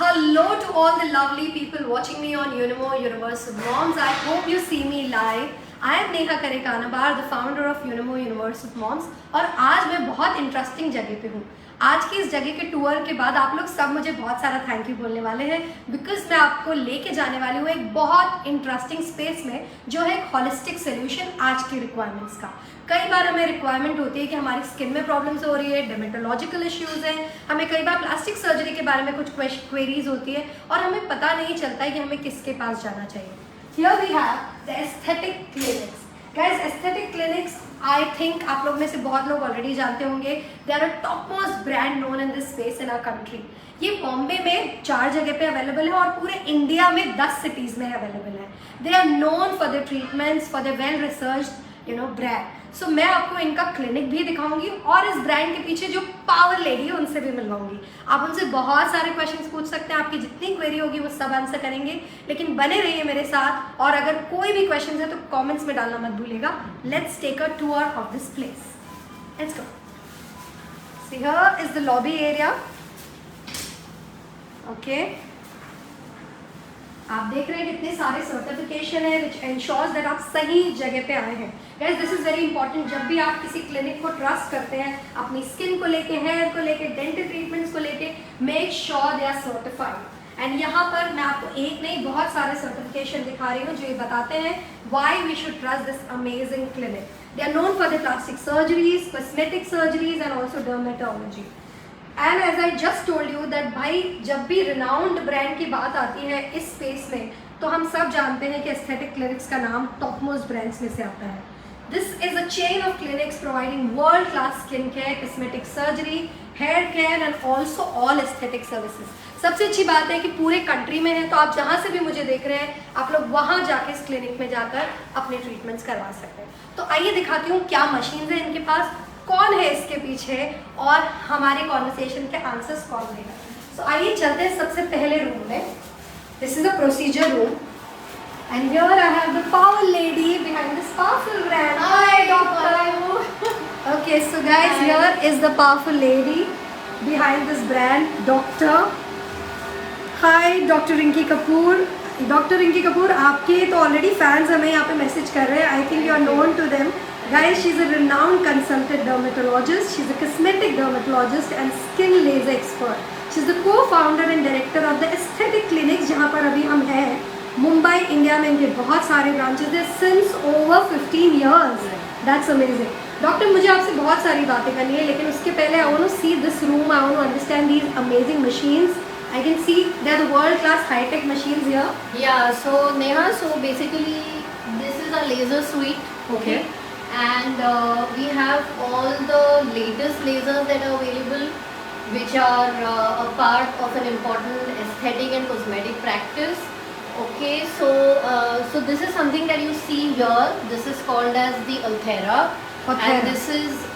Hello to all the lovely people watching me on Unimo Universal Moms. I hope you see me live. I am Neha Karekanabar, the founder of Unimo Universal Moms. और आज मैं बहुत interesting जगह पे हूँ. आज की इस जगह के टूर के बाद आप लोग सब मुझे बहुत सारा थैंक यू बोलने वाले हैं बिकॉज मैं आपको लेके जाने वाली हूँ एक बहुत इंटरेस्टिंग स्पेस में जो है एक हॉलिस्टिक सोल्यूशन आज की रिक्वायरमेंट्स का. कई बार हमें रिक्वायरमेंट होती है कि हमारी स्किन में प्रॉब्लम्स हो रही है, डर्मेटोलॉजिकल इश्यूज हैं, हमें कई बार प्लास्टिक सर्जरी के बारे में कुछ क्वेरीज होती है और हमें पता नहीं चलता है कि हमें किसके पास जाना चाहिए. Here we have the aesthetic clinics. Guys, aesthetic clinics I think आप लोग में से बहुत लोग ऑलरेडी जानते होंगे. They are a top most brand known in this space in our country. ये बॉम्बे में 4 जगह पे अवेलेबल है और पूरे इंडिया में 10 सिटीज़ में अवेलेबल है. They are known for the treatments, for the well researched brand. So मैं आपको इनका क्लिनिक भी दिखाऊंगी और इस ब्रांड के पीछे जो पावर लेडी है उनसे भी मिलवाऊंगी. आप उनसे बहुत सारे क्वेश्चंस पूछ सकते हैं, आपकी जितनी क्वेरी होगी वो सब आंसर करेंगे. लेकिन बने रहिए मेरे साथ और अगर कोई भी क्वेश्चन है तो कमेंट्स में डालना मत भूलिएगा. Let's take a tour of this place. Let's go. See here is the lobby area. Okay, आप देख रहे हैं कितने सारे सर्टिफिकेशन है विच इंश्योर्स दैट आप सही जगह पे आए हैं. Guys, this is very important. जब भी आप किसी क्लिनिक को ट्रस्ट करते हैं अपनी स्किन को लेके, हेयर को लेके, डेंटल ट्रीटमेंट्स को लेके, make sure they are certified. And यहाँ पर मैं आपको एक नहीं बहुत सारे सर्टिफिकेशन दिखा रही हूँ जो ये बताते हैं why we should trust this amazing clinic. They are known for the plastic surgeries, cosmetic surgeries and also dermatology. And as I just told you that भाई जब भी रिनाउंड ब्रांड की बात आती है इस स्पेस में तो हम सब जानते हैं कि एस्थेटिक क्लिनिक्स का नाम टॉप मोस्ट ब्रांड्स में से आता है. This is a chain of clinics providing world class skin care, cosmetic surgery, hair care and also all aesthetic services. सबसे अच्छी बात है कि पूरे कंट्री में है तो आप जहाँ से भी मुझे देख रहे हैं आप लोग वहाँ जाके इस क्लिनिक में जाकर अपने ट्रीटमेंट्स करवा सकते हैं. तो आइए दिखाती हूँ क्या मशीन है इनके पास, कौन है इसके पीछे और हमारे कॉन्वर्सेशन के आंसर्स कौन देगा. सो आइए चलते हैं सबसे पहले रूम में. This is a procedure room and here I have the power lady behind this powerful brand. Hi doctor. Okay, so guys, here is the powerful lady behind this brand, doctor. Hi doctor Rinki Kapoor. Doctor Rinki Kapoor, आपके तो already fans हमें यहाँ पे message कर रहे हैं. I think you are known to them. Guys, she's a renowned consultant dermatologist. She's a cosmetic dermatologist and skin laser expert. She's the co-founder and director of the Aesthetic Clinics, जहाँ पर अभी हम हैं Mumbai, India में. इनके बहुत सारे branches हैं since over 15 years. That's amazing. Doctor, मुझे आपसे बहुत सारी बातें करनी है लेकिन उसके पहले I want to see this room. I want to understand these amazing machines. I can see they're the world-class high-tech machines here. Yeah, so Neha, so basically this is a laser suite. Okay. And we have all the latest lasers that are available which are a part of an important aesthetic and cosmetic practice. Okay, so this is something that you see here. This is called as the Ulthera. And this is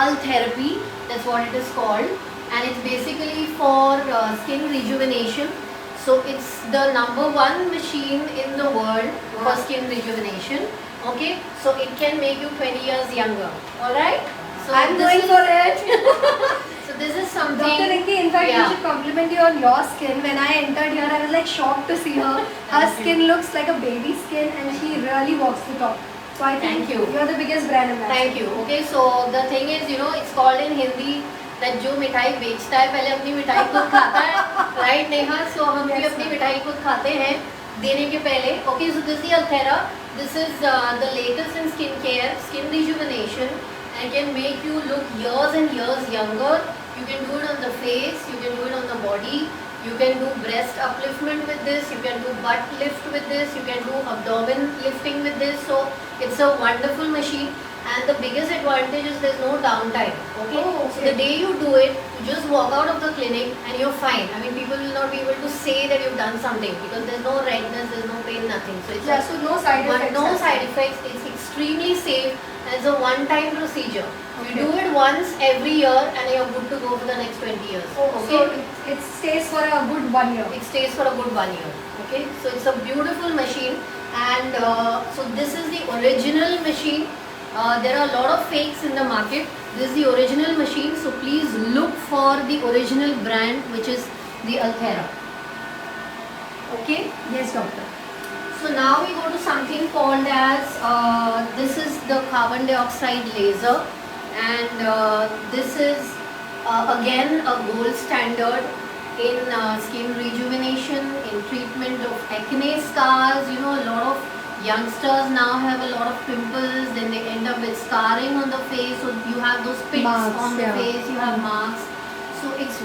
Ultherapy, that's what it is called, and it's basically for skin rejuvenation. So it's the #1 machine in the world for skin rejuvenation. Okay, so it can make you 20 years younger. All right, so I'm going for it. So this is something. Dr. Rinki, in fact, you should compliment you on your skin. When I entered here, I was like shocked to see her. Her skin looks like a baby skin, and she really walks the talk. So I think you're the biggest brand ambassador. Thank you. Okay, so the thing is, it's called in Hindi that जो मिठाई बेचता है पहले अपनी मिठाई खुद खाता है, right नेहा? So हम भी अपनी मिठाई खुद खाते हैं देने के पहले. Okay, so this is Ulthera. This is the latest in skincare, skin rejuvenation, and can make you look years and years younger. You can do it on the face, you can do it on the body, you can do breast upliftment with this, you can do butt lift with this, you can do abdomen lifting with this. So it's a wonderful machine. And the biggest advantage is there's no downtime. Okay? So the day you do it, you just walk out of the clinic and you're fine. I mean, people will not be able to say that you've done something because there's no redness, there's no pain, nothing. So it's so no side effects. No side effects. It's extremely safe and it's a one-time procedure. You do it once every year and you're good to go for the next 20 years. Okay? So it stays for a good 1 year. It stays for a good 1 year. Okay? So it's a beautiful machine and so this is the original machine. There are a lot of fakes in the market. This is the original machine, so please look for the original brand, which is the Ulthera. Okay. Yes, doctor. So now we go to something called as this is the carbon dioxide laser, and this is again a gold standard in skin rejuvenation, in treatment of acne scars. You know, a lot of youngsters now have a lot of pimples, then they end up with scarring on the face, so you have those pits Marks, on the yeah. face, you have marks. So it's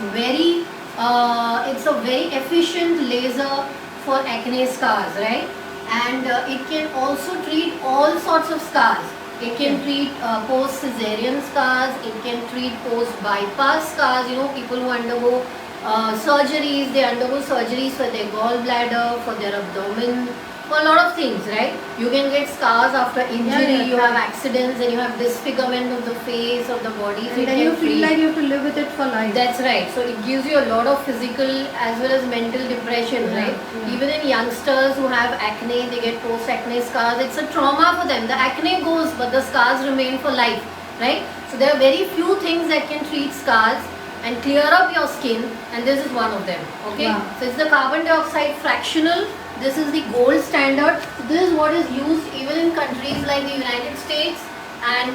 it's a very efficient laser for acne scars, right? And it can also treat all sorts of scars. It can treat post cesarean scars, it can treat post bypass scars. You know, people who undergo surgeries, they undergo surgeries for their gallbladder, for their abdomen, for a lot of things, right? You can get scars after injury, Yeah, you have accidents, and you have disfigurement of the face, of the body. So And it then can you feel treat. like you have to live with it for life. That's right. So it gives you a lot of physical as well as mental depression, Yeah, right? yeah. Even in youngsters who have acne, they get post-acne scars. It's a trauma for them. The acne goes, but the scars remain for life, right? So there are very few things that can treat scars and clear up your skin, and this is one of them. Okay. Wow. So it's the carbon dioxide fractional. This is the gold standard. So this is what is used even in countries like the United States. And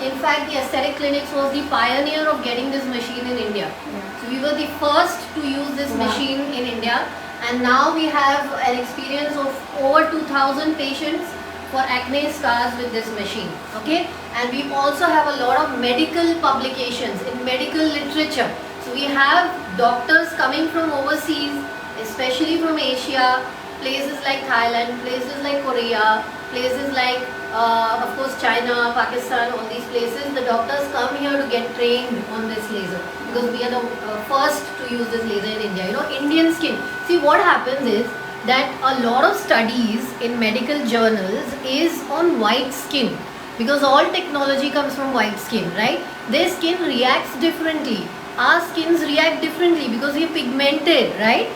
in fact, the aesthetic clinics was the pioneer of getting this machine in India. Yeah. So we were the first to use this Wow. machine in India, and now we have an experience of over 2,000 patients for acne scars with this machine. Okay, and we also have a lot of medical publications in medical literature. So we have doctors coming from overseas, especially from Asia, places like Thailand, places like Korea, places like of course China, Pakistan, all these places. The doctors come here to get trained on this laser because we are the first to use this laser in India. You know, Indian skin. See, what happens is that a lot of studies in medical journals is on white skin, because all technology comes from white skin, right? Their skin reacts differently. Our skins react differently because we are pigmented, right?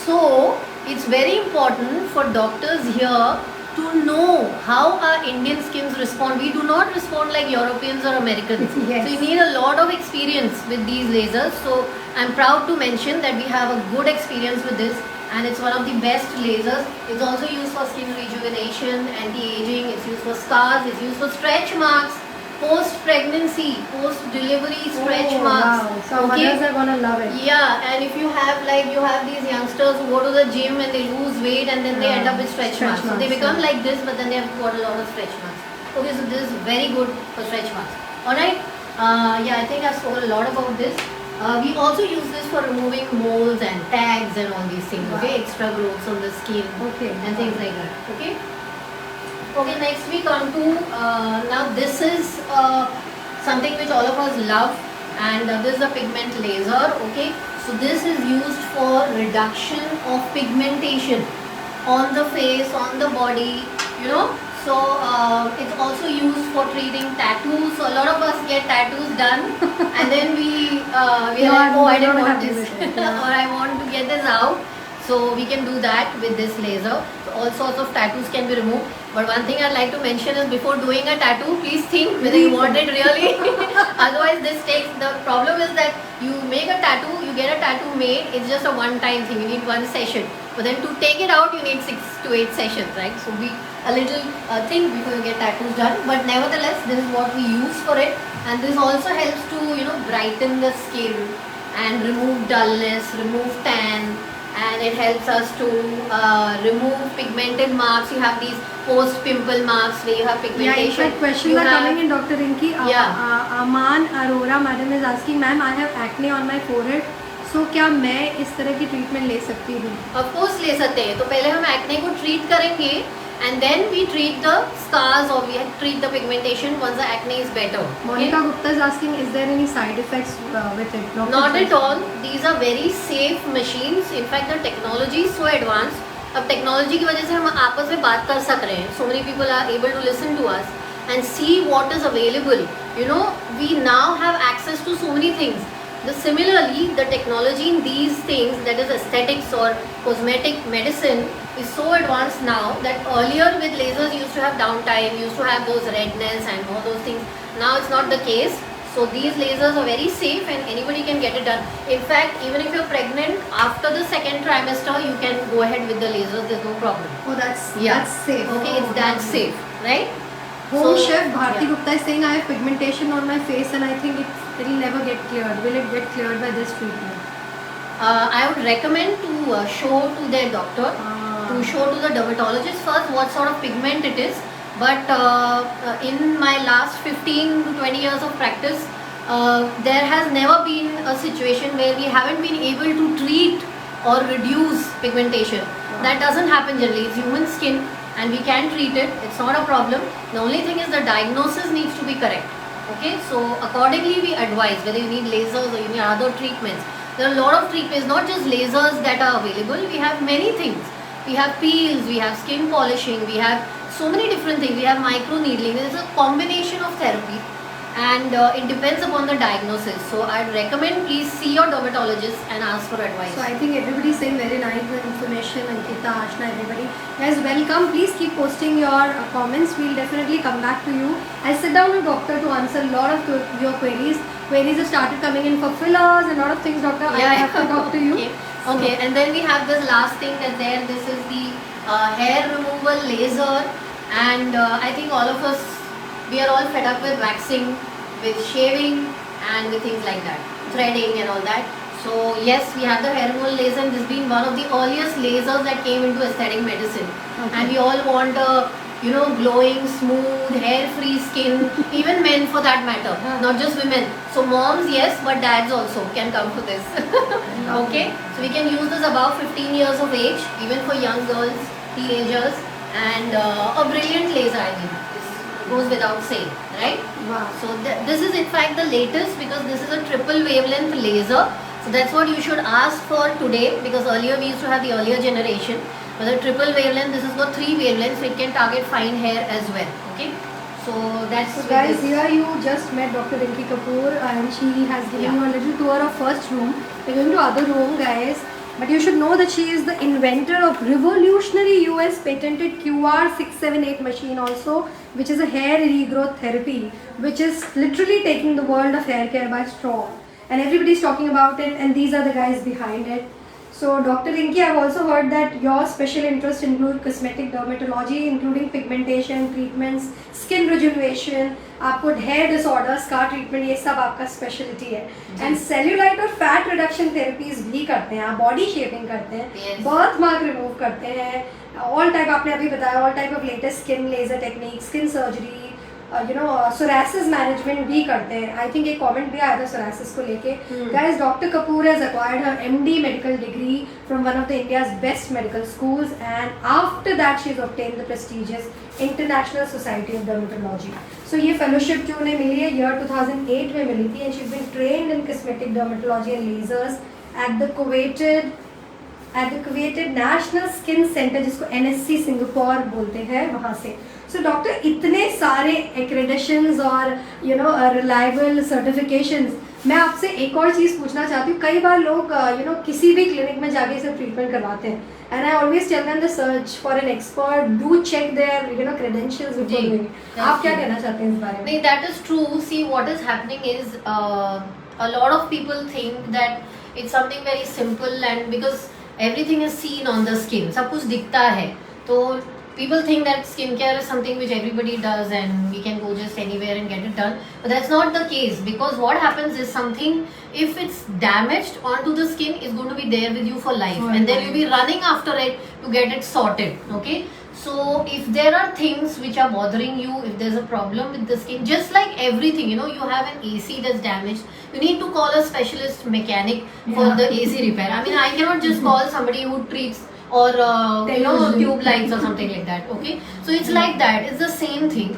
So it's very important for doctors here to know how our Indian skins respond. We do not respond like Europeans or Americans. Yes. So you need a lot of experience with these lasers. So I'm proud to mention that we have a good experience with this, and it's one of the best lasers. It's also used for skin rejuvenation, anti-aging, it's used for scars, it's used for stretch marks, post-pregnancy, post-delivery stretch Oh, marks. wow. So mothers are gonna love it. Yeah, and if you have these youngsters who go to the gym and they lose weight and then they Yeah. end up with stretch marks. So they marks, become yeah. like this, but then they have got a lot of stretch marks. Okay, so this is very good for stretch marks. Alright, yeah, I think I've spoken a lot about this. We also use this for removing moles and tags and all these things, okay? Wow. Extra growths on the skin Okay. and things like that, okay? Okay, next we come to, now this is something which all of us love, and this is a pigment laser, okay? So this is used for reduction of pigmentation on the face, on the body, you know. So it's also used for treating tattoos. So a lot of us get tattoos done and then we are No, like, oh, I I'm didn't not want happy this with it, yeah. or I want to get this out. So we can do that with this laser. So all sorts of tattoos can be removed. But one thing I'd like to mention is before doing a tattoo, please think whether you want it really. Otherwise this takes, the problem is that you make a tattoo, you get a tattoo made, it's just a one-time thing, you need one session. But then to take it out, you need 6 to 8 sessions, right? So be a little think before you get tattoos done. But nevertheless, this is what we use for it. And this also helps to, you know, brighten the skin and remove dullness, remove tan. And it helps us to remove pigmented marks. You have these post-pimple marks where you have Yeah, in pigmentation. fact, questions You are have- coming in, Dr. Rinki. Yeah. Aman Arora madam is asking, ma'am, I have acne on my forehead. So क्या मैं इस तरह की treatment ले सकती हूँ? Of course ले सकते हैं. तो पहले हम acne को treat करेंगे and then we treat the scars or we treat the pigmentation once the acne is better. Okay? Monica Gupta is asking, is there any side effects with it? Dr. Not Joshi? at all. These are very safe machines. In fact, the technology is so advanced. अब technology की वजह से हम आपस में बात कर सक रहे हैं. So many people are able to listen to us and see what is available. You know, we now have access to so many things. Similarly, the technology in these things, that is aesthetics or cosmetic medicine, is so advanced now that earlier with lasers you used to have downtime, you used to have those redness and all those things. Now it's not the case. So these lasers are very safe and anybody can get it done. In fact, even if you're pregnant, after the second trimester, you can go ahead with the lasers, there's no problem. Oh, that's safe. Okay, it's that safe, right? Home So, chef Bharti yeah. Gupta is saying I have pigmentation on my face and I think it'll never get cleared. Will it get cleared by this treatment? I would recommend to show to their doctor, to show to the dermatologist first what sort of pigment it is. But in my last 15 to 20 years of practice, there has never been a situation where we haven't been able to treat or reduce pigmentation. That doesn't happen generally. It's human skin and we can treat it. It's not a problem. The only thing is the diagnosis needs to be correct. Okay, so accordingly we advise whether you need lasers or you need other treatments. There are a lot of treatments, not just lasers that are available. We have many things. We have peels, we have skin polishing, we have so many different things. We have micro needling. It's a combination of therapy and it depends upon the diagnosis. So I'd recommend please see your dermatologist and ask for advice. So I think everybody is saying very nice information. Ankita, Ashna, everybody. Guys, welcome. Please keep posting your comments. We'll definitely come back to you. I'll sit down with doctor to answer a lot of your queries. Queries have started coming in for fillers and a lot of things, doctor. I have to talk to you. Okay, and then we have this last thing that there. This is the hair removal laser, and I think all of us, we are all fed up with waxing, with shaving, and with things like that, threading and all that. So yes, we have the hair removal laser, and this has been one of the earliest lasers that came into aesthetic medicine. And we all want a glowing, smooth, hair-free skin, even men for that matter, not just women. So moms, yes, but dads also can come for this. Okay, so we can use this above 15 years of age, even for young girls, teenagers, and a brilliant laser, I think. This goes without saying, right? Wow. So this is in fact the latest because this is a triple wavelength laser. So that's what you should ask for today, because earlier we used to have the earlier generation. But the triple wavelength, this has got 3 wavelengths, so it can target fine hair as well. Okay, so that's. So guys, here you just met Dr. Rinki Kapoor and she has given you a little tour of first room. We're going to other room, guys. But you should know that she is the inventor of revolutionary US patented QR678 machine also, which is a hair regrowth therapy, which is literally taking the world of hair care by storm. And everybody's talking about it, and these are the guys behind it. So Dr. Rinki, I've also heard that your special interests include cosmetic dermatology, including pigmentation treatments, skin rejuvenation, आपको hair disorders, scar treatment, ये सब आपका specialty है. And cellulite और fat reduction therapies भी करते हैं, आप body shaping करते हैं, birthmark remove करते हैं, all type आपने अभी बताया, all type of latest skin laser techniques, skin surgery, psoriasis management भी करते हैं. I think एक comment भी आया था psoriasis को लेके. Guys, Dr. Kapoor has acquired her MD medical degree from one of the India's best medical schools, and after that she has obtained the prestigious International Society of Dermatology. So ये fellowship जो उन्हें मिली है year 2008 में मिली थी, and she's been trained in cosmetic dermatology and lasers at the Kuwaited National Skin Center, जिसको NSC Singapore बोलते हैं, वहाँ से. So डॉक्टर, इतने सारे accreditations और reliable certifications, मैं आपसे एक और चीज़ पूछना चाहती हूँ. कई बार लोग किसी भी क्लिनिक में जाके इसे ट्रीटमेंट करवाते हैं, and I always tell them to search for an expert, do check their credentials before doing it. आप क्या कहना चाहते हैं इस बारे में? नहीं, that is true. See, what is happening is a lot of people think that it's something very simple, and because everything is seen on the skin, सब कुछ दिखता है, तो people think that skincare is something which everybody does and we can go just anywhere and get it done. But that's not the case, because what happens is something, if it's damaged onto the skin, is going to be there with you for life, and then you'll be running after it to get it sorted. Okay, so if there are things which are bothering you, if there's a problem with the skin, just like everything, you have an AC that's damaged, you need to call a specialist mechanic for the AC repair. I mean, I cannot just call somebody who treats or tube lights or something like that. Okay, so it's like that. It's the same thing.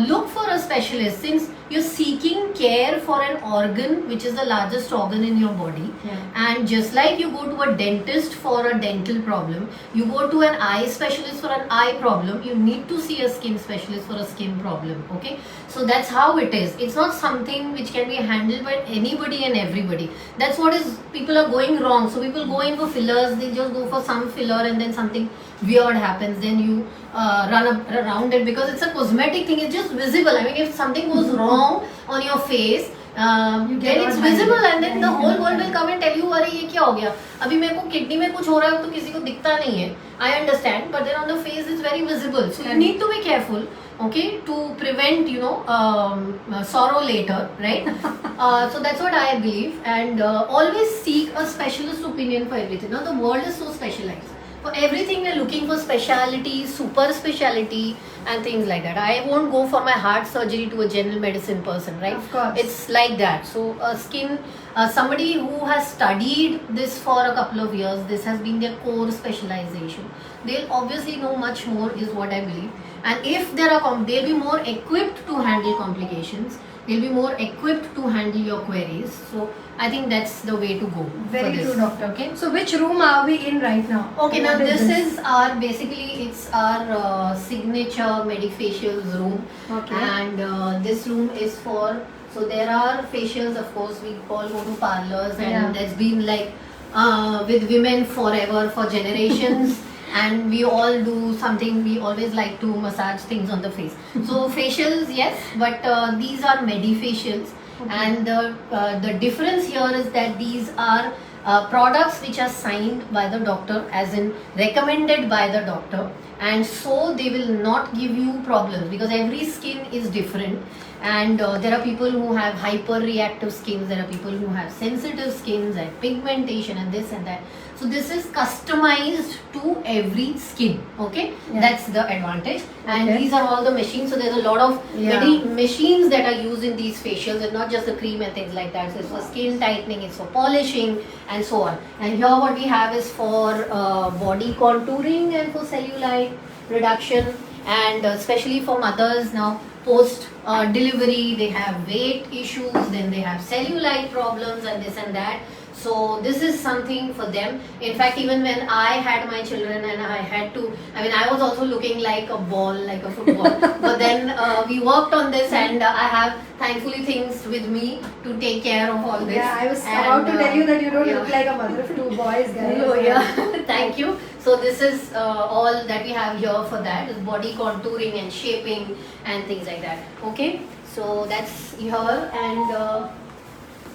Look for a specialist, since you're seeking care for an organ which is the largest organ in your body. And just like you go to a dentist for a dental problem, you go to an eye specialist for an eye problem, you need to see a skin specialist for a skin problem. Okay, so that's how it is. It's not something which can be handled by anybody and everybody. That's what is, people are going wrong. So people go in for fillers, they just go for some filler and then something weird happens, then you run around it, because it's a cosmetic thing. It's just visible. I mean, if something goes wrong on your face, then it's visible and then the whole world will come and tell you अरे ये क्या हो गया, अभी मेरे को kidney में कुछ हो रहा है तो किसी को दिखता नहीं है, I understand, but then on the face it's very visible, so you need to be careful, okay, to prevent, you know, sorrow later, right? So that's what I believe, and always seek a specialist opinion for everything. Now the world is so specialized. For everything we're looking for speciality, super speciality and things like that. I won't go for my heart surgery to a general medicine person, right? Of course. It's like that. So somebody who has studied this for a couple of years, this has been their core specialization. They'll obviously know much more is what I believe. And if there are, they'll be more equipped to handle complications. They'll be more equipped to handle your queries. So I think that's the way to go. Very for this. true, doctor. Okay. So which room are we in right now? Okay, now What this is our, basically it's our signature Medifacials room. Okay. And this room is for, so there are facials, of course, we all go to parlors, and Yeah. that's been like with women forever, for generations. And we all do something, we always like to massage things on the face. So facials, yes, but these are Medifacials. Okay. And the difference here is that these are products which are signed by the doctor, as in recommended by the doctor, and so they will not give you problems, because every skin is different, and there are people who have hyper reactive skins, there are people who have sensitive skins and pigmentation and this and that. So this is customized to every skin, okay? Yeah. That's the advantage. And Okay. these are all the machines, so there's a lot of Yeah. many machines that are used in these facials, and not just the cream and things like that. So it's for skin tightening, it's for polishing and so on. And here what we have is for body contouring and for cellulite reduction, and especially for mothers now post delivery, they have weight issues, then they have cellulite problems and this and that. So this is something for them. In fact, even when I had my children and I had to, I mean, I was also looking like a ball, like a football. But then we worked on this, and I have thankfully things with me to take care of all this. Yeah, I was And, about to tell you that you don't yeah. look like a mother of two boys, guys. Oh, yeah. Thank you. So this is all that we have here for that, is body contouring and shaping and things like that. Okay, so that's here, and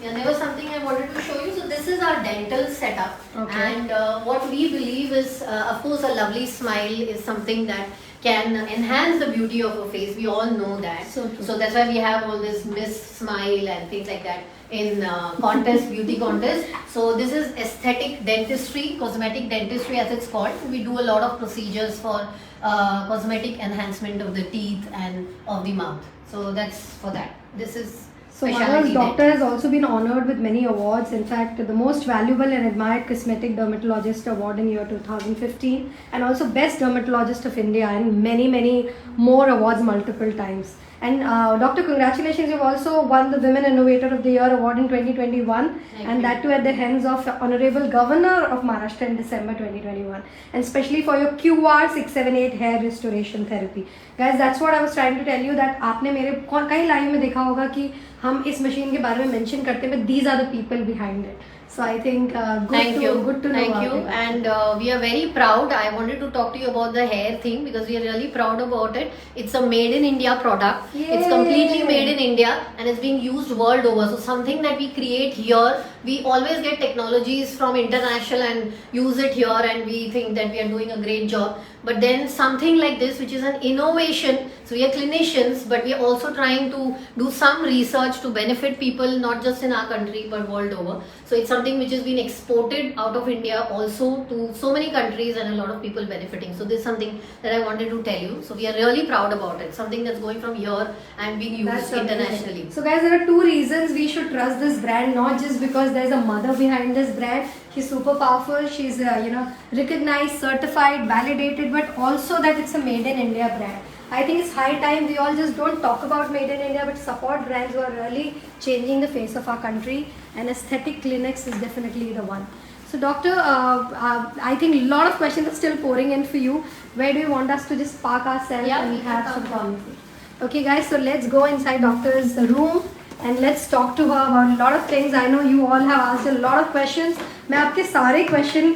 yeah, there was something I wanted to show you. So this is our dental setup, Okay. and what we believe is, of course, a lovely smile is something that can enhance the beauty of a face. We all know that. So true. So that's why we have all this Miss Smile and things like that in contest, beauty contest. So this is aesthetic dentistry, cosmetic dentistry as it's called. We do a lot of procedures for cosmetic enhancement of the teeth and of the mouth. So that's for that. This is So Manohar's specialty doctor dentistry. has also been honored with many awards. In fact, the most valuable and admired cosmetic dermatologist award in year 2015, and also best dermatologist of India, and many more awards multiple times. And doctor, congratulations, you've also won the Women Innovator of the Year award in 2021, Thank and you. that too at the hands of Honorable Governor of Maharashtra in December 2021, and especially for your QR678 hair restoration therapy. Guys, that's what I was trying to tell you, that आपने मेरे कई live में देखा होगा कि हम इस machine के बारे में मेंशन करते हैं, but these are the people behind it. So I think good to know. Thank about you. it. And we are very proud. I wanted to talk to you about the hair thing, because we are really proud about it. It's a made in India product. Yay. It's completely made in India, and it's being used world over. So something that we create here, we always get technologies from international and use it here, and we think that we are doing a great job. But then something like this, which is an innovation, so we are clinicians, but we are also trying to do some research to benefit people, not just in our country but world over. So it's something which has been exported out of India also to so many countries, and a lot of people benefiting. So this is something that I wanted to tell you. So we are really proud about it. Something that's going from here and being used That's amazing. internationally. So guys, there are two reasons we should trust this brand. Not just because there's a mother behind this brand, she's super powerful, she's recognized, certified, validated, but also that it's a made in India brand. I think it's high time we all just don't talk about made in India, but support brands who are really changing the face of our country, and aesthetic clinics is definitely the one. So doctor, I think a lot of questions are still pouring in for you. Where do you want us to just park ourselves Yeah, and we can have come some down. conversation? Okay guys, so let's go inside doctor's room and let's talk to her about a lot of things. I know you all have asked a lot of questions. मैं आपके सारे question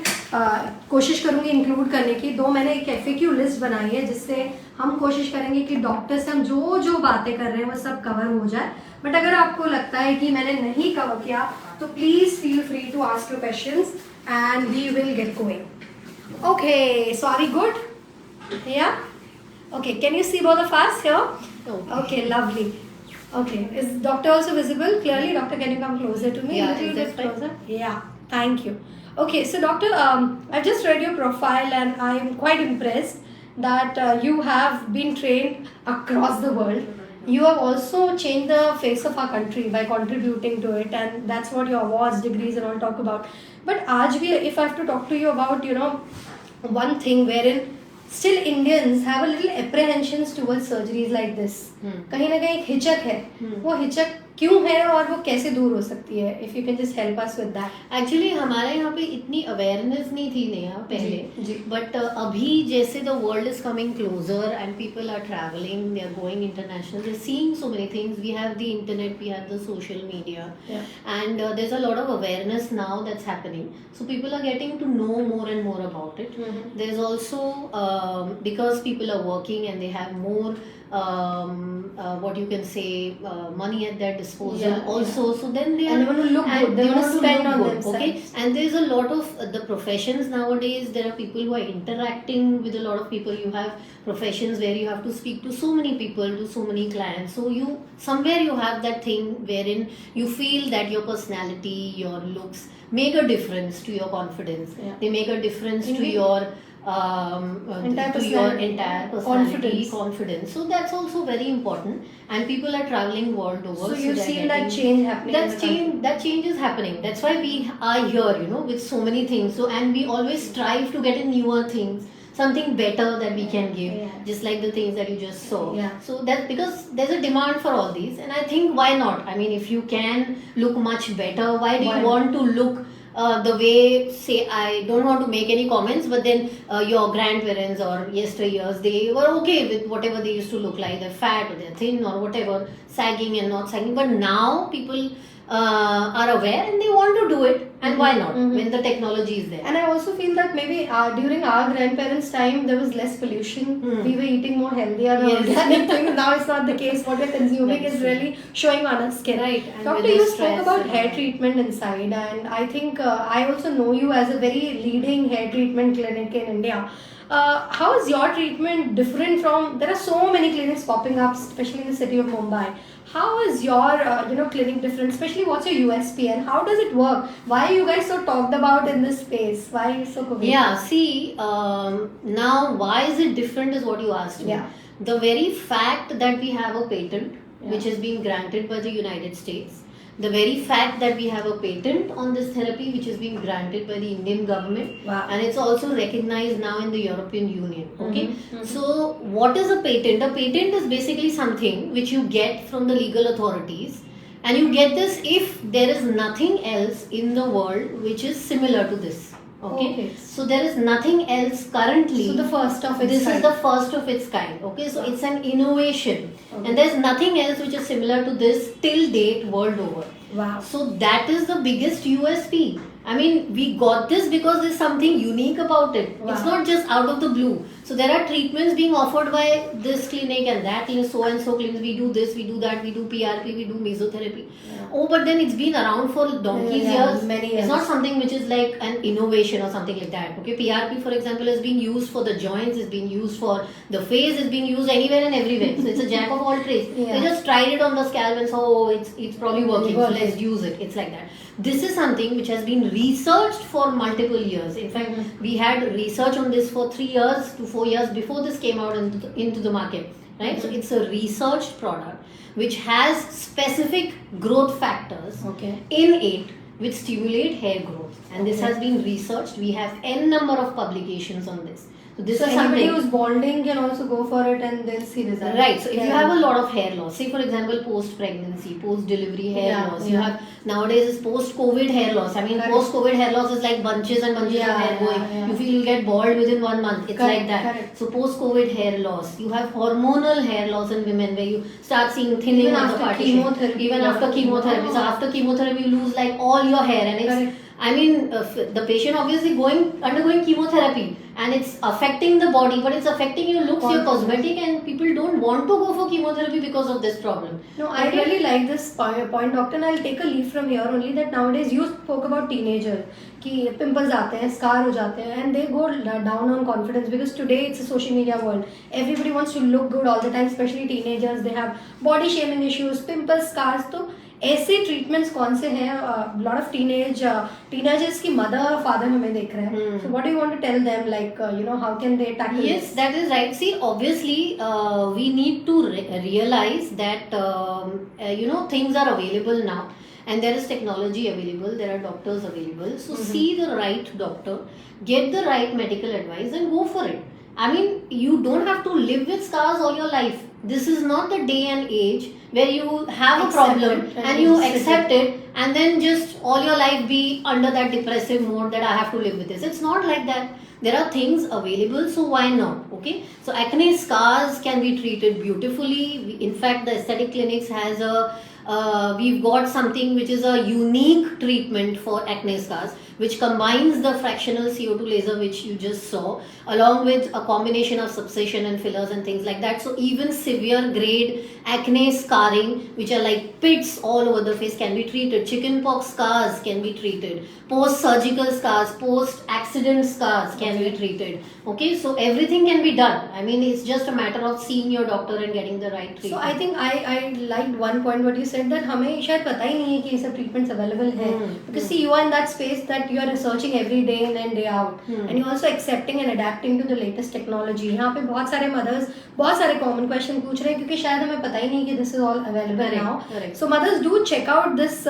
कोशिश करूँगी include करने की. दो मैंने एक FAQ लिस्ट बनाई है जिससे हम कोशिश करेंगे कि डॉक्टर से हम जो जो बातें कर रहे हैं वो सब कवर हो जाए. बट अगर आपको लगता है कि मैंने नहीं कवर किया तो please feel free to ask your questions and we will get going. Okay, so are you good? Yeah? Okay, can you see both of us here? Okay, lovely. Okay, is doctor also visible clearly? Doctor, can you come closer to me? Yeah, little is bit that fine? closer. Yeah, thank you. Okay, so doctor, I've just read your profile and I'm quite impressed that you have been trained across the world. You have also changed the face of our country by contributing to it, and that's what your awards, degrees, and all talk about. But aaj bhi, if I have to talk to you about, one thing wherein still Indians have a little apprehensions towards surgeries like this. कहीं ना कहीं एक हिचक है. वो हिचक क्यों है और वो कैसे दूर हो सकती है? If you can just help us with that. Actually हमारे यहाँ पे इतनी अवेयरनेस नहीं थी नेहा पहले, बट अभी जैसे the world is coming closer and people are travelling, they are going international, they are seeing so many things. We have the internet, we have the social media, and there is a lot of awareness now that's happening. So people are getting to know more and more about it. There is also because people are working and they have more what you can say money at their disposal also, so then they want to look good, they want to spend on themselves. Okay, and there is a lot of the professions nowadays. There are people who are interacting with a lot of people. You have professions where you have to speak to so many people, to so many clients, so you somewhere you have that thing wherein you feel that your personality, your looks make a difference to your confidence. They make a difference to your to your entire personality, confidence. So that's also very important, and people are traveling world over. So you've seen that change happening. That change is happening. That's why we are here, with so many things. So, and we always strive to get in newer things, something better that we can give, just like the things that you just saw. So that's because there's a demand for all these, and I think why not? I mean, if you can look much better, why do you want to look the way, say, I don't want to make any comments, but then your grandparents or yesteryears, they were okay with whatever they used to look like. They're fat or they're thin or whatever, sagging and not sagging. But now people are aware and they want to do it. And why not, when the technology is there? And I also feel that maybe during our grandparents' time, there was less pollution. We were eating more healthier organic things. Now it's not the case. What we're consuming is really showing on our skin. Right. And Doctor, you spoke about hair treatment inside, and I think I also know you as a very leading hair treatment clinic in India. How is your treatment different from? There are so many clinics popping up, especially in the city of Mumbai. How is your clinic different? Especially, what's your USP and how does it work? Why are you guys so talked about in this space? Why are you so cool? Yeah, see, now why is it different is what you asked me. The very fact that we have a patent which has been granted by the United States, the very fact that we have a patent on this therapy which is being granted by the Indian government, and it's also recognized now in the European Union. Okay, so what is a patent? A patent is basically something which you get from the legal authorities, and you get this if there is nothing else in the world which is similar to this. Okay. So there is nothing else currently. So the first of its kind. This is the first of its kind. Okay, so it's an innovation, and there's nothing else which is similar to this till date world over. Wow. So that is the biggest USP. I mean, we got this because there's something unique about it. It's not just out of the blue. So there are treatments being offered by this clinic and that clinic, so and so clinics. We do this, we do that, we do PRP, we do mesotherapy. Oh, but then it's been around for donkey's years. Many years. It's not something which is like an innovation or something like that. Okay, PRP, for example, has been used for the joints, is being used for the face, is being used anywhere and everywhere. So it's a jack of all trades. They just tried it on the scalp and saw, oh, it's probably working. So let's use it. It's like that. This is something which has been researched for multiple years. In fact, we had research on this for 3 years to 4 years before this came out into the market. Right? So it's a researched product which has specific growth factors in it which stimulate hair growth. And this has been researched. We have n number of publications on this. So this So is anybody something. who's balding can also go for it and they'll see results. Right. So if you Yeah. have a lot of hair loss, say for example post-pregnancy, post-delivery hair Yeah, loss, yeah. you have nowadays is post-COVID hair loss. I mean Correct. post-COVID hair loss is like bunches and bunches Yeah, of hair yeah, going. yeah. You feel you'll get bald within 1 month. It's Correct, like that. correct. So post-COVID hair loss, you have hormonal hair loss in women where you start seeing thinning Even of the after partition. chemotherapy. Even after chemotherapy. So Oh. after chemotherapy you lose like all your hair and it's Correct. I mean, the patient obviously undergoing chemotherapy and it's affecting the body, but it's affecting your looks, your cosmetic, and people don't want to go for chemotherapy because of this problem. No, I really like this point, doctor, and I'll take a leaf from here only that nowadays you spoke about teenagers कि pimples आते हैं, scar हो जाते हैं, and they go down on confidence because today it's a social media world. Everybody wants to look good all the time, especially teenagers. They have body shaming issues, pimples, scars. तो ऐसे treatments कौन से हैं? Lot of teenagers की mother और father हमें देख रहे हैं. So what do you want to tell them, like how can they tackle? Yes, that is right. See, obviously, we need to realize that things are available now, and there is technology available. There are doctors available. So see the right doctor, get the right medical advice, and go for it. I mean, you don't have to live with scars all your life. This is not the day and age where you have a Accept problem it and you accept it and then just all your life be under that depressive mode that I have to live with this. It's not like that. There are things available, so why not? Okay, so acne scars can be treated beautifully. In fact, the aesthetic clinics has we've got something which is a unique treatment for acne scars, which combines the fractional CO2 laser which you just saw along with a combination of subcision and fillers and things like that. So even severe grade acne scarring, which are like pits all over the face, can be treated. Chickenpox scars can be treated. Post-surgical scars, post-accident scars can be treated. Okay, so everything can be done. I mean, it's just a matter of seeing your doctor and getting the right treatment. So I think I liked one point what you said, that हमें शायद पता ही नहीं है कि ये सब treatments available है. Because see, you are in that space that you are researching every day in and day out, and you're also accepting and adapting to the latest technology. यहाँ पे बहुत सारे mothers बहुत सारे common question पूछ रहे हैं क्योंकि शायद हमें पता ही नहीं कि this is all available now. Correct. So mothers, do check out this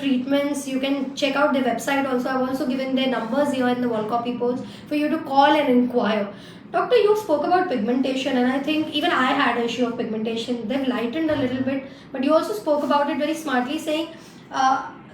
treatments. You can check out their website also. I've also given their numbers here in the wall copy post for you to call and inquire. Doctor, you spoke about pigmentation, and I think even I had an issue of pigmentation. They've lightened a little bit, but you also spoke about it very smartly, saying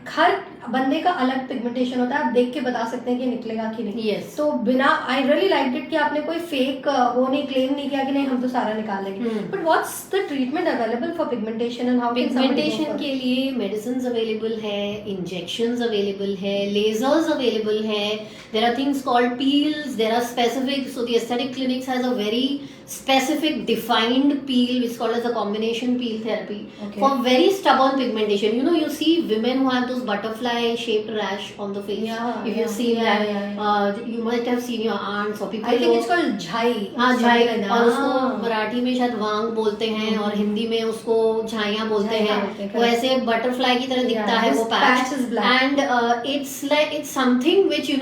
हर बंदे का अलग pigmentation होता है, आप देख के बता सकते हैं कि निकलेगा कि नहीं. Yes. तो बिना आई रियली लाइक इट कि आपने कोई फेक वो नहीं क्लेम नहीं किया कि नहीं हम तो सारा निकाल लेंगे. But what's the treatment available for pigmentation and how can pigmentation के लिए मेडिसिन अवेलेबल है, इंजेक्शंस अवेलेबल है, लेजर्स अवेलेबल है. There are things called peels, there are specific. So the aesthetic clinics has a very specific defined peel which is called as a combination peel therapy for very stubborn pigmentation. You see women who have those butterfly shaped rash on the face. If you've seen that, you might have seen your aunts or people. I think it's called झाई. हाँ, झाई. और उसको मराठी में शायद वांग बोलते हैं और हिंदी में उसको झाइयाँ बोलते हैं. वो ऐसे बटरफ्लाई की तरह दिखता है वो patch. And it's something which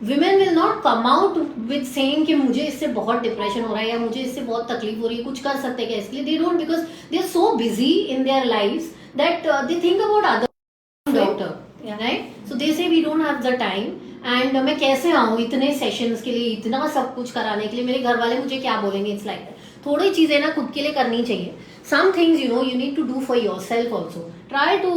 women will not come out with saying कि मुझे इससे बहुत डिप्रेशन हो रहा है या मुझे इससे बहुत तकलीफ हो रही है, कुछ कर सकते हैं क्या इसके लिए. they don't, because they are so busy in their lives that they think about other doctor, right? So they say we don't have the time. And मैं कैसे आऊँ इतने सेशंस के लिए, इतना सब कुछ कराने के लिए, मेरे घर वाले मुझे क्या बोलेंगे. इट्स लाइक थोड़ी चीजें ना खुद के लिए करनी चाहिए. Some things you need to do for yourself also. Try to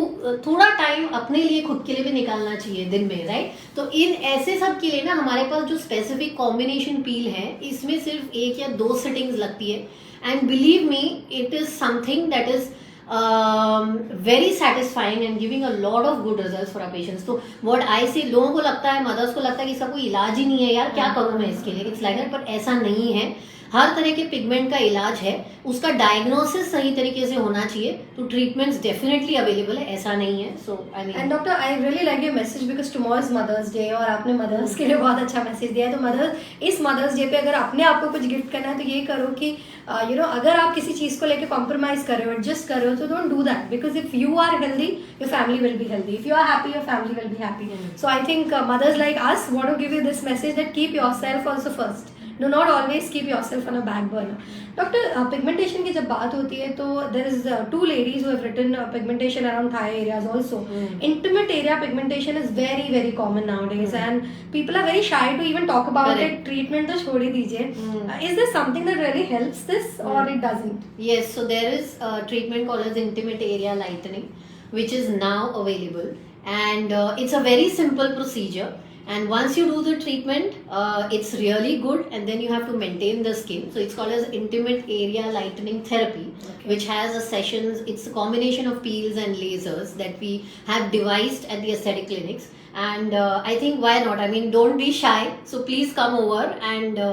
थोड़ा टाइम अपने लिए खुद के लिए भी निकालना चाहिए दिन में, राइट? तो इन ऐसे सब के लिए ना हमारे पास जो स्पेसिफिक कॉम्बिनेशन पील है, इसमें सिर्फ 1 या 2 सिटिंग्स लगती है. And believe me, it is something that is very satisfying and giving a lot of good results for our patients. So what I say, लोगों को लगता है, मदर्स को लगता है कि इसका कोई इलाज ही नहीं है यार, क्या करूँ मैं इसके लिए. इट्स लाइक दैट, पर ऐसा नहीं है. हर तरह के पिगमेंट का इलाज है, उसका डायग्नोसिस सही तरीके से होना चाहिए. तो ट्रीटमेंट्स डेफिनेटली अवेलेबल है, ऐसा नहीं है. So I mean, and doctor, I really like your message because tomorrow is mother's day और आपने मदर्स के लिए बहुत अच्छा मैसेज दिया है. तो मदर्स, इस मदर्स डे पे अगर अपने आप को कुछ गिफ्ट करना है तो ये करो कि अगर आप किसी चीज को लेके कॉम्प्रोमाइज कर रहे हो, एडजस्ट कर रहे हो, तो don't do that. Because if you are healthy, your family will be healthy. If you are happy, your family will be happy. So I think mothers like us want to give you this message that keep yourself also first. Do not always keep yourself on a back burner. Doctor, pigmentation की जब बात होती है तो there is two ladies who have written pigmentation around thigh areas also. Intimate area pigmentation is very very common nowadays and people are very shy to even talk about it. Treatment तो छोड़ ही दीजिए. Is there something that really helps this or it doesn't? Yes, so there is a treatment called as intimate area lightening, which is now available, and it's a very simple procedure. And once you do the treatment, it's really good, and then you have to maintain the skin. So it's called as intimate area lightening therapy, which has a sessions. It's a combination of peels and lasers that we have devised at the aesthetic clinics. And I think why not? I mean, don't be shy. So please come over and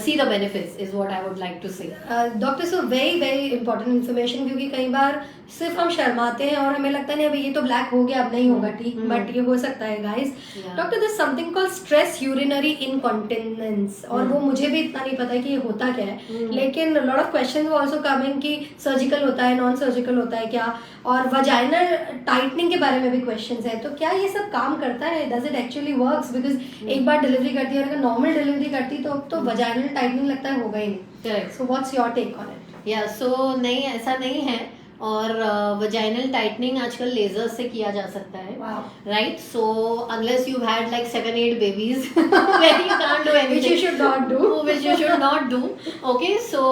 see the benefits is what I would like to say. Doctor, so very very important information, क्योंकि कई बार सिर्फ हम शर्माते हैं और हमें लगता है नहीं अभी ये तो ब्लैक हो गया अब नहीं होगा ठीक, बट ये हो सकता है guys. Doctor, this something called stress urinary incontinence, और वो मुझे भी इतना नहीं पता है कि ये होता क्या है, लेकिन lot of questions also coming कि सर्जिकल होता है नॉन सर्जिकल होता है क्या, और वजाइनल टाइटनिंग के बारे में भी क्वेश्चंस है. तो क्या ये सब काम करता है? Does it actually works? Because एक बार डिलीवरी करती है और अगर नॉर्मल डिलीवरी करती तो अब तो वजाइनल टाइटनिंग लगता है होगा ही नहीं. So what's your take on it? या सो नहीं, ऐसा नहीं है. और वजाइनल टाइटनिंग आजकल लेजर से किया जा सकता है, right? So unless you had like 7-8 babies when you can't do anything, which you should not do, which you should not do. Okay, so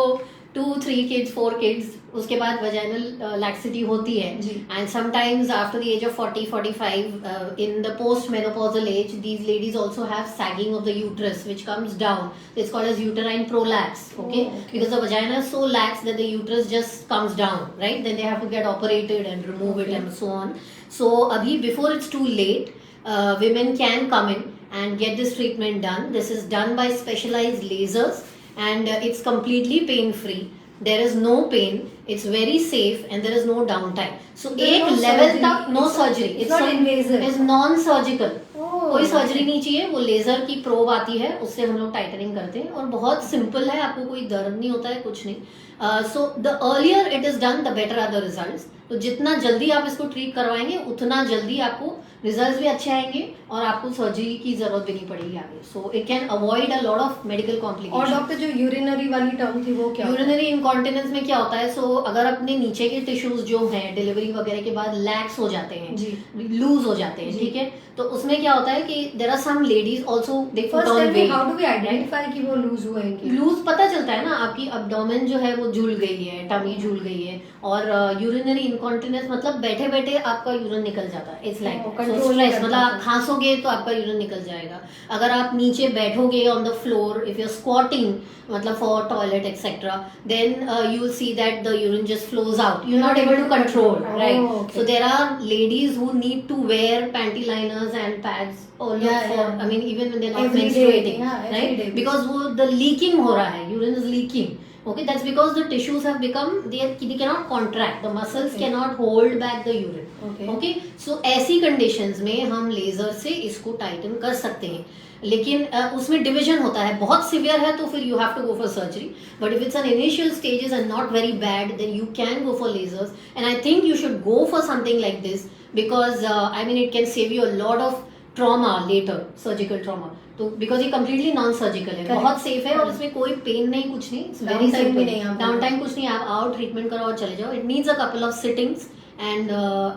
2-3 kids 4 kids उसके बाद वजाइनल लैक्सिटी होती है. And sometimes after the age of 40-45 in the post menopausal age these ladies also have sagging of the uterus which comes down. It's called as uterine prolapse. Okay, because the vagina is so lax that the uterus just comes down, right? Then they have to get operated and remove it and so on. So abhi before it's too late, women can come in and get this treatment done. This is done by specialized lasers and it's completely pain free. There is no pain, it's very safe and there is no downtime. So एक level तक no surgery, it's not invasive, it's non surgical. कोई surgery नहीं चाहिए. वो laser की probe आती है, उससे हम लोग टाइटनिंग करते हैं और बहुत सिंपल है. आपको कोई दर्द नहीं होता है, कुछ नहीं. So the earlier it is done the better are the results. तो जितना जल्दी आप इसको ट्रीट करवाएंगे उतना जल्दी आपको रिजल्ट्स भी अच्छे आएंगे और आपको सर्जरी की जरूरत भी नहीं पड़ेगी आगे. So it can avoid a lot of medical complication. और डॉक्टर, जो यूरिनरी वाली टर्म थी वो क्या? यूरिनरी इनकॉन्टिनेंस में क्या होता है? सो अगर अपने नीचे के टिश्यूज जो हैं डिलीवरी वगैरह के बाद लैक्स हो जाते हैं, लूज हो जाते हैं, ठीक है, तो उसमें क्या होता है कि there are some ladies also they put on weight. How do we identify कि वो लूज हुए हैं? लूज पता चलता है ना, आपकी अब्डोमेन जो है वो झूल गई है, टमी झूल गई है. और यूरिनरी इनकॉन्टिनेंस मतलब बैठे बैठे आपका यूरिन निकल जाता है. इट्स लाइक स्ट्रेस, मतलब आप खांसोगे तो आपका यूरिन निकल जाएगा. अगर आप नीचे बैठोगे on the floor, if you are squatting मतलब for toilet etcetera, then you will see that the urine just flows out. You are not able to control, right? So there are ladies who need to wear panty liners and pads all for, I mean even when they're not menstruating, right? Because वो the leaking हो रहा है, urine is leaking. Okay, that's because the tissues have become they cannot contract, the muscles cannot hold back the urine. Okay, so ऐसी conditions में हम laser से इसको Titan कर सकते हैं. लेकिन उसमें डिवीजन होता है. बहुत सिवियर है तो फिर you have to go for surgery, but if it's an initial stages and not very bad then you can go for lasers. And I think you should go for something like this because I mean it can save you a lot of trauma later, surgical trauma. तो because ये completely non surgical है, बहुत safe है और इसमें कोई pen नहीं, कुछ नहीं. वेरी सिंपल, डाउन टाइम कुछ नहीं. आप आओ, ट्रीटमेंट करो और चले जाओ. It needs a couple of sittings and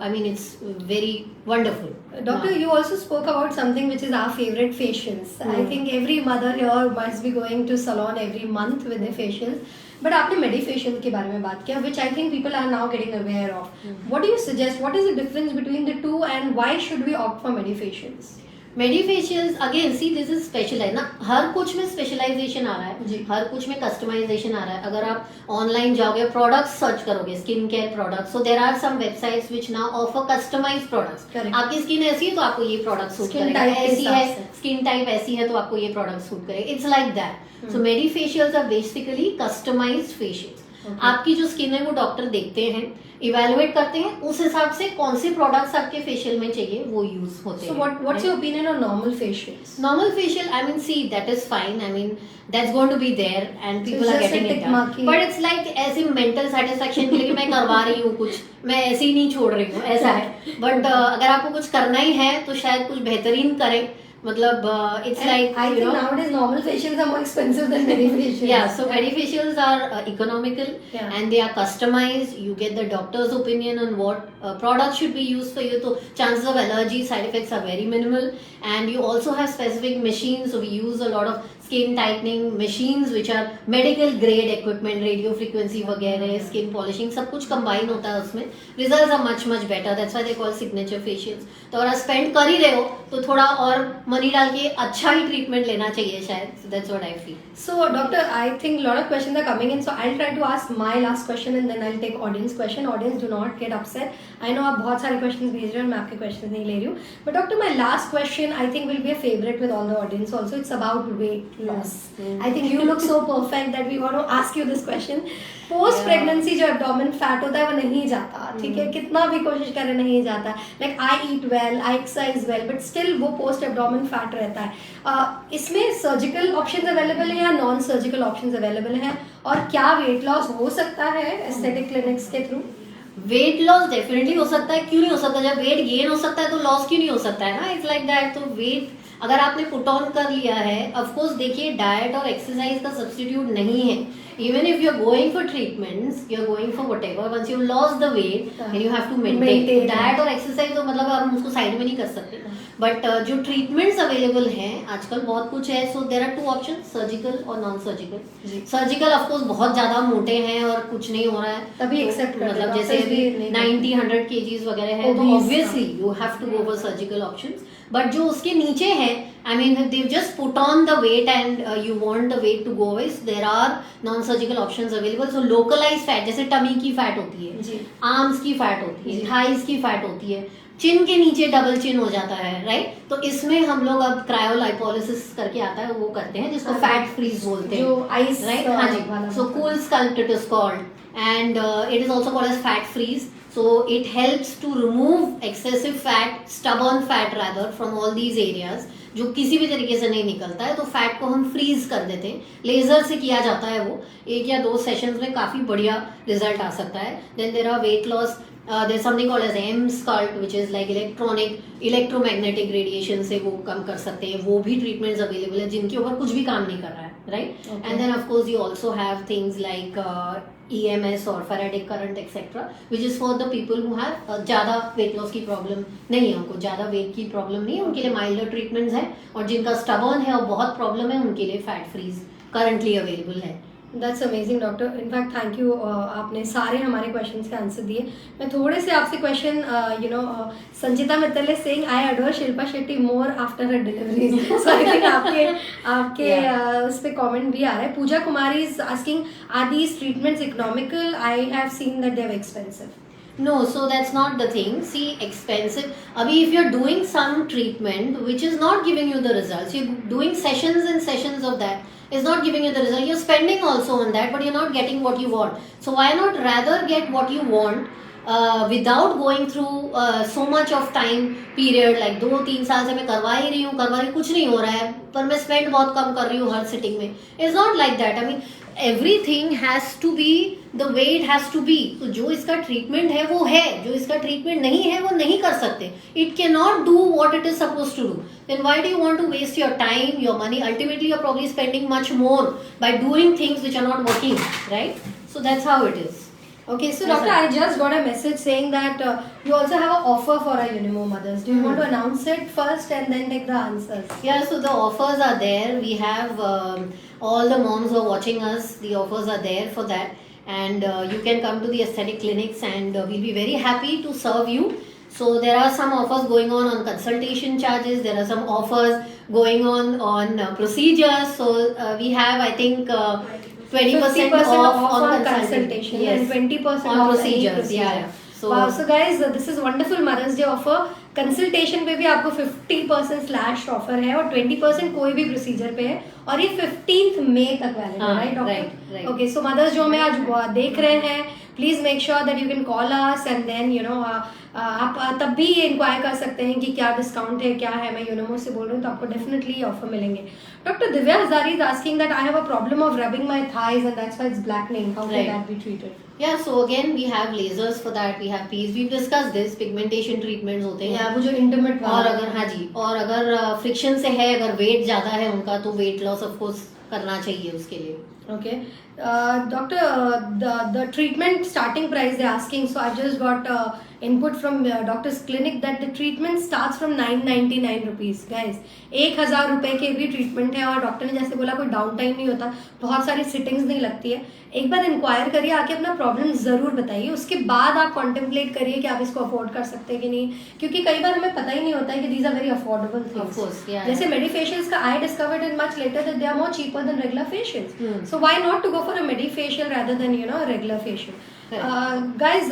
I mean it's very wonderful. Doctor, you also spoke about something which is our favorite, facials. I think every mother here must be going to salon every month with their facials. But आपने medifacial के बारे में बात किया, which I think people are now getting aware of. What do you suggest? What is the difference between the two, and why should we opt for medifacials? Medifacials again see this is specialise ना. हर कुछ में specialisation आ रहा है, हर कुछ में customization आ रहा है. अगर आप ऑनलाइन जाओगे, प्रोडक्ट्स सर्च करोगे, skin care products, so there are some websites which now offer customised products. आपकी स्किन ऐसी है तो आपको ये प्रोडक्ट सूट करेगा, ऐसी है स्किन टाइप ऐसी है तो आपको ये प्रोडक्ट सूट करेगा. It's like that. So medifacials are basically customised facials. आपकी जो स्किन है वो डॉक्टर देखते हैं, इवेलुएट करते हैं, उस हिसाब से कौन से प्रोडक्ट्स आपके फेशियल में चाहिए वो यूज होते हैं. So what's your opinion on normal facials? Normal facial, I mean, see, that is fine. I mean, that's going to be there and people are getting it done. But it's like ऐसे mental satisfaction के लिए मैं करवा रही हूँ कुछ, मैं ऐसे ही नहीं छोड़ रही हूँ, ऐसा है. But अगर आपको कुछ करना ही है तो शायद कुछ बेहतरीन करें. मतलब it's like, I you think know, nowadays normal facials are more expensive than medi facials. yeah, so medifacials are economical, Yeah. and they are customized. You get the doctor's opinion on what product should be used for you. So chances of allergy side effects are very minimal, and you also have specific machines. So we use a lot of skin tightening machines which are medical grade equipment, radio frequency वगैरह, skin polishing, सब कुछ combine होता है उसमें. Results are much better. That's why they call signature facials. तो अगर आप spend कर ही रहे हो तो थोड़ा और मनी डाल के अच्छा ही ट्रीटमेंट लेना चाहिए शायद. So that's what I feel. So, doctor, I think a lot of questions are coming in. So, I'll try to ask my last question and then I'll take audience question. Audience, do not get upset. I know आप बहुत सारे questions भेज रहे हो, मैं आपके questions नहीं ले रही हूँ. But doctor, my last question I think will be a favorite with all the audience also. It's about weight loss. I think you look so perfect that we want to ask you this question. Post pregnancy जो abdomen fat होता है वो नहीं जाता, ठीक है, कितना भी कोशिश करें नहीं जाता. Like I eat well, I exercise well, but still वो post abdomen fat रहता है. इसमें surgical options available है या non surgical options available है, और क्या weight loss हो सकता है aesthetic clinics के through? वेट लॉस डेफिनेटली हो सकता है, क्यों नहीं हो सकता. जब वेट गेन हो सकता है तो लॉस क्यों नहीं हो सकता है ना. It's like that. तो वेट अगर आपने पुट ऑन कर लिया है, ऑफ कोर्स देखिए डाइट और एक्सरसाइज का सब्स्टिट्यूट नहीं है. Even if you are going for treatments, you are going for whatever, once you loss the weight and you have to maintain. Diet और एक्सरसाइज तो मतलब हम उसको साइड में नहीं कर सकते. बट जो ट्रीटमेंट्स अवेलेबल हैं आजकल बहुत कुछ है. So there are two option, surgical और non surgical. Surgical of course बहुत ज्यादा मोटे हैं और कुछ नहीं हो रहा है तभी एक्सेप्ट मतलब जैसे 90-100 kgs वगैरह है तो obviously you have to go for surgical options. But जो उसके नीचे है, I mean they just put on the weight and you want the weight to go away, there are non surgical options available. So localise fat, जैसे tummy की fat होती है, arms की fat होती है, थाइज की फैट होती है, चिन के नीचे डबल चिन हो जाता है, राइट. तो इसमें हम लोग अब क्रायोलाइपोलिसिस करके आता है वो करते हैं, जिसको फैट फ्रीज बोलते हैं, जो आइस, राइट. हाँ जी. So cool sculpt it is called, and it is also called as fat freeze. So it helps to remove excessive fat, stubborn fat rather, from all these areas जो किसी भी तरीके से नहीं निकलता है. तो फैट को हम फ्रीज कर देते हैं, लेजर से किया जाता है वो. 1 या 2 सेशंस में काफी बढ़िया रिजल्ट आ सकता है. Then there are weight loss, there's something called as M-Sculpt which is like electromagnetic radiation से वो कम कर सकते हैं. वो भी ट्रीटमेंट्स अवेलेबल है जिनके ऊपर कुछ भी काम नहीं कर रहा है, right. And then of course you also have things like EMS और Faradic current etc. which is for the people who have ज़्यादा वेट लॉस की प्रॉब्लम नहीं है, उनको ज़्यादा वेट की प्रॉब्लम नहीं है, उनके लिए माइल्डर ट्रीटमेंट्स हैं. और जिनका स्टबर्न है और बहुत प्रॉब्लम है उनके लिए फैट फ्रीज करंटली अवेलेबल है. That's amazing, doctor. In fact, thank you. आपने सारे हमारे questions के आंसर दिए. मैं थोड़े से आपसे question, Sanchita Mittal is saying I adore Shilpa Shetty more after her deliveries. So I think आपके उस पे comment भी आ रहा है. पूजा कुमारी is asking, are these treatments economical? I have seen that they're expensive. No, so that's not the thing. See, expensive. Abhi, if you're doing some treatment which is not giving you the results, you're doing sessions and sessions of that, is not giving you the result. You're spending also on that, but you're not getting what you want. So why not rather get what you want without going through so much of time period, like 2-3 साल से मैं करवा रही हूँ, कुछ नहीं हो रहा है, पर मैं spend बहुत कम कर रही हूँ हर sitting में. It's not like that. I mean, everything has to be the way it has to be. तो जो इसका ट्रीटमेंट है वो है, जो इसका ट्रीटमेंट नहीं है वो नहीं कर सकते. It cannot do what it is supposed to do. Then why do you want to waste your time, your money? Ultimately, you're probably spending much more by doing things which are not working, right? So that's how it is. Okay, so doctor, I just got a message saying that you also have an offer for our Unimo mothers. Do you want to announce it first and then take the answers? Yeah, so the offers are there. We have all the moms who are watching us. The offers are there for that, and you can come to the aesthetic clinics, and we'll be very happy to serve you. So there are some offers going on consultation charges. There are some offers going on procedures. So we have, I think, 20% off on consultation, yes, and 20% on off procedures. Yeah. So, wow, so guys, this is wonderful Mother's Day offer. Consultation पे भी आपको 50% slash offer है और 20% कोई भी procedure पे है, और ये 15th मई तक वैलिड है, right doctor? Okay, so mothers जो हमें आज देख रहे हैं, please make sure that you can call us and then आप तब भी इंक्वायर कर सकते हैं कि क्या डिस्काउंट है, क्या है. मैं यूनोमो से बोल रही हूँ तो आपको डेफिनेटली ऑफर मिलेंगे. Doctor Divya Hazari is asking that I have a problem of rubbing my thighs and that's why it's blackening. How can that be treated? Yeah, so again we have lasers for that, we have Ps, we've discussed this, pigmentation treatments होते हैं. या वो जो इंटरमिट और अगर हाँ जी, और अगर फ्रिक्शन से है, अगर वेट ज्यादा है उनका, तो वेट लॉस ऑफ कोर्स करना चाहिए उसके लिए. Okay. Doctor, the treatment starting price they're asking. So I just got input from doctor's clinic that the treatment starts from 999 rupees. Guys, 1000 रुपए के भी ट्रीटमेंट है और डॉक्टर ने जैसे बोला कोई डाउन टाइम नहीं होता, बहुत सारी सिटिंग्स नहीं लगती है. एक बार इंक्वायर करिए, आके अपना प्रॉब्लम जरूर बताइए, उसके बाद आप कॉन्टेम्पलेट करिए कि आप इसको अफोर्ड कर सकते हैं कि नहीं, क्योंकि कई बार हमें पता ही नहीं होता है कि these are very affordable things. जैसे मेडिफेशियल्स का I discovered it much later that they are more cheaper than regular facials. So why not to go for a medifacial rather than a regular facial? Guys,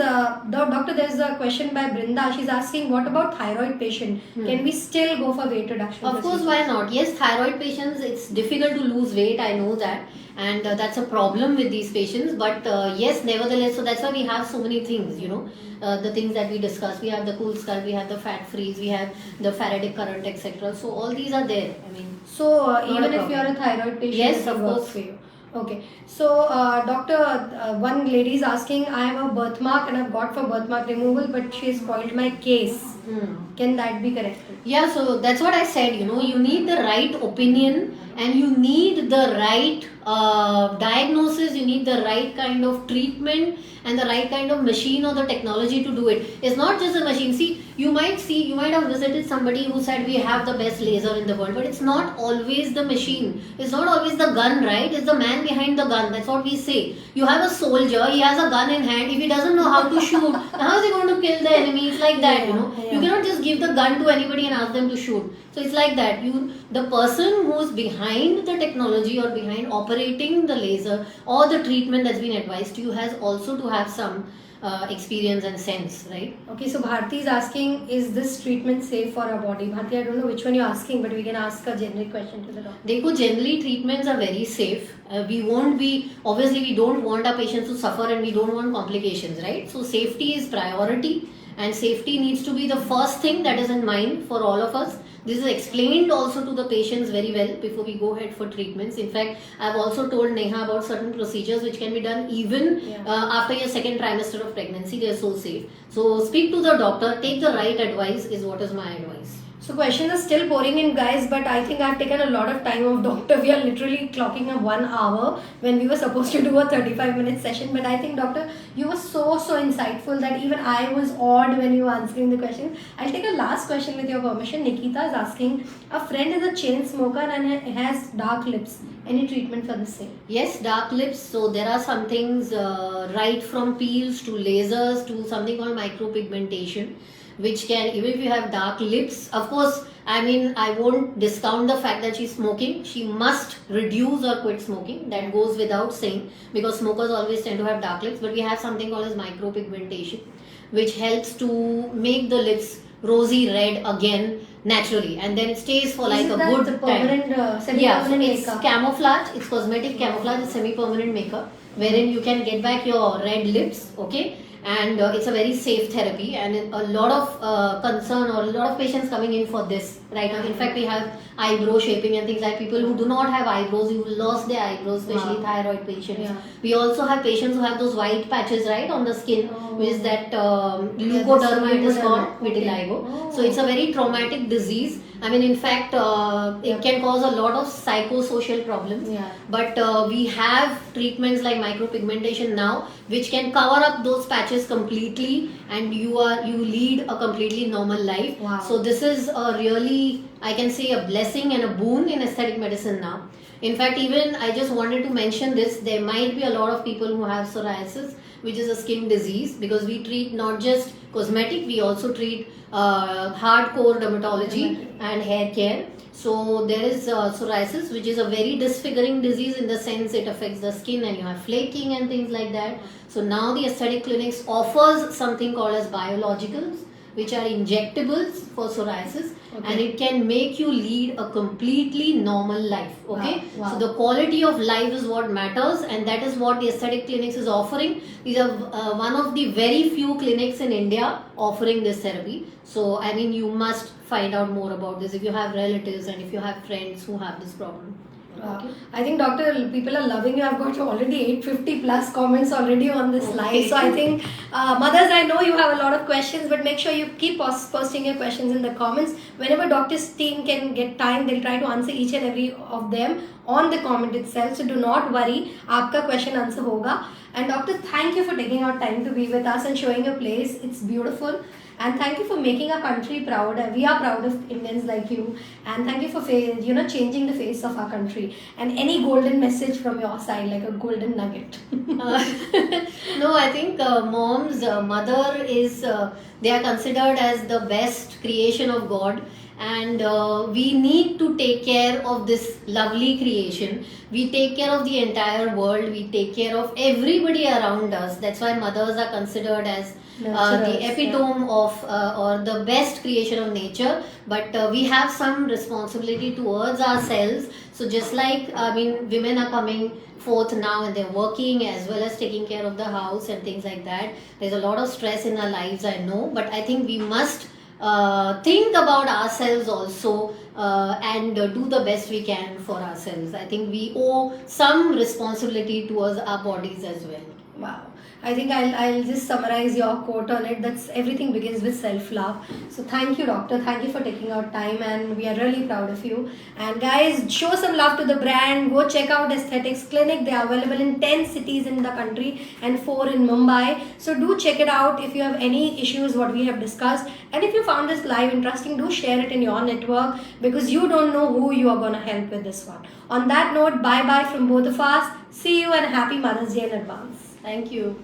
doctor, there's a question by Brinda. She's asking, what about thyroid patient? Can we still go for weight reduction? Of course, why not? Yes, thyroid patients, it's difficult to lose weight, I know that, and that's a problem with these patients, but yes, nevertheless, so that's why we have so many things, the things that we discussed. We have the cool skull, we have the fat freeze, we have the Faraday current, etc. So all these are there. I mean, so even if you are a thyroid patient, yes, of course, for you. Okay, so doctor, one lady is asking, I have a birthmark and I've got for birthmark removal, but she has spoiled my case. Can that be corrected? Yeah, so that's what I said. You need the right opinion and you need the right diagnosis. You need the right kind of treatment and the right kind of machine or the technology to do it. It's not just a machine. See, you might have visited somebody who said we have the best laser in the world, but it's not always the machine. It's not always the gun, right? It's the man behind the gun. That's what we say. You have a soldier, he has a gun in hand. If he doesn't know how to shoot, how is he going to kill the enemy? It's like that, You cannot just give the gun to anybody and ask them to shoot. So it's like that. The person who's behind the technology or behind operating the laser or the treatment that's been advised to you has also to have some experience and sense, right? Okay, so Bharti is asking, is this treatment safe for our body? Bharti, I don't know which one you're asking, but we can ask a generic question to the doctor. Dekho, generally treatments are very safe. Obviously we don't want our patients to suffer and we don't want complications, right? So safety is priority and safety needs to be the first thing that is in mind for all of us. This is explained also to the patients very well before we go ahead for treatments. In fact, I've also told Neha about certain procedures which can be done even after your second trimester of pregnancy. They are so safe. So speak to the doctor, take the right advice is what is my advice. So questions are still pouring in, guys, but I think I've taken a lot of time off, doctor. We are literally clocking a 1 hour when we were supposed to do a 35-minute session. But I think, doctor, you were so insightful that even I was awed when you were answering the question. I'll take a last question with your permission. Nikita is asking, a friend is a chain smoker and has dark lips. Any treatment for the same? Yes, dark lips. So there are some things right from peels to lasers to something called micropigmentation, which can, even if you have dark lips, of course, I mean, I won't discount the fact that she's smoking. She must reduce or quit smoking. That goes without saying, because smokers always tend to have dark lips. But we have something called as micropigmentation, which helps to make the lips rosy red again naturally, and then it stays for like a good time. Semi-permanent It's camouflage, it's cosmetic camouflage, it's semi-permanent makeup, wherein you can get back your red lips, okay? And it's a very safe therapy, and a lot of concern or a lot of patients coming in for this right now. In fact, we have eyebrow shaping and things like people who do not have eyebrows, who lost their eyebrows, especially thyroid patients. Yeah. We also have patients who have those white patches right on the skin, which is that leukoderma, it is called vitiligo. So it's a very traumatic disease. I mean, in fact, it can cause a lot of psychosocial problems. Yeah. But we have treatments like micropigmentation now, which can cover up those patches completely, and you lead a completely normal life. Wow. So this is a really, I can say, a blessing and a boon in aesthetic medicine now. In fact, even I just wanted to mention this, there might be a lot of people who have psoriasis, which is a skin disease, because we treat not just cosmetic, we also treat hardcore dermatology and hair care. So there is psoriasis, which is a very disfiguring disease in the sense it affects the skin and you have flaking and things like that. So now the aesthetic clinics offers something called as biologicals, which are injectables for psoriasis, Okay. and it can make you lead a completely normal life. Okay, Wow. so the quality of life is what matters, and that is what the aesthetic clinics is offering. These are one of the very few clinics in India offering this therapy. So I mean, you must find out more about this if you have relatives and if you have friends who have this problem. Wow. I think doctor, people are loving you. I've got already 850 plus comments already on this Okay. live. So I think mothers, I know you have a lot of questions, but make sure you keep posting your questions in the comments. Whenever doctor's team can get time, they'll try to answer each and every of them on the comment itself. So do not worry, आपका question answer होगा. And doctor, thank you for taking out time to be with us and showing your place. It's beautiful. And thank you for making our country proud. We are proud of Indians like you. And thank you for changing the face of our country. And any golden message from your side, like a golden nugget. No, I think mom's mother is they are considered as the best creation of God, and we need to take care of this lovely creation. We take care of the entire world. We take care of everybody around us. That's why mothers are considered as the Nurturers, epitome of or the best creation of nature. But we have some responsibility towards ourselves. So just like, I mean, women are coming forth now and they're working as well as taking care of the house and things like that. There's a lot of stress in our lives, I know, but I think we must think about ourselves also and do the best we can for ourselves. I think we owe some responsibility towards our bodies as well. Wow. I think I'll just summarize your quote on it. That's everything begins with self-love. So thank you, doctor. Thank you for taking out time, and we are really proud of you. And guys, show some love to the brand. Go check out Aesthetics Clinic. They are available in 10 cities in the country and 4 in Mumbai. So do check it out if you have any issues what we have discussed. And if you found this live interesting, do share it in your network, because you don't know who you are going to help with this one. On that note, bye-bye from both of us. See you and happy Mother's Day in advance. Thank you.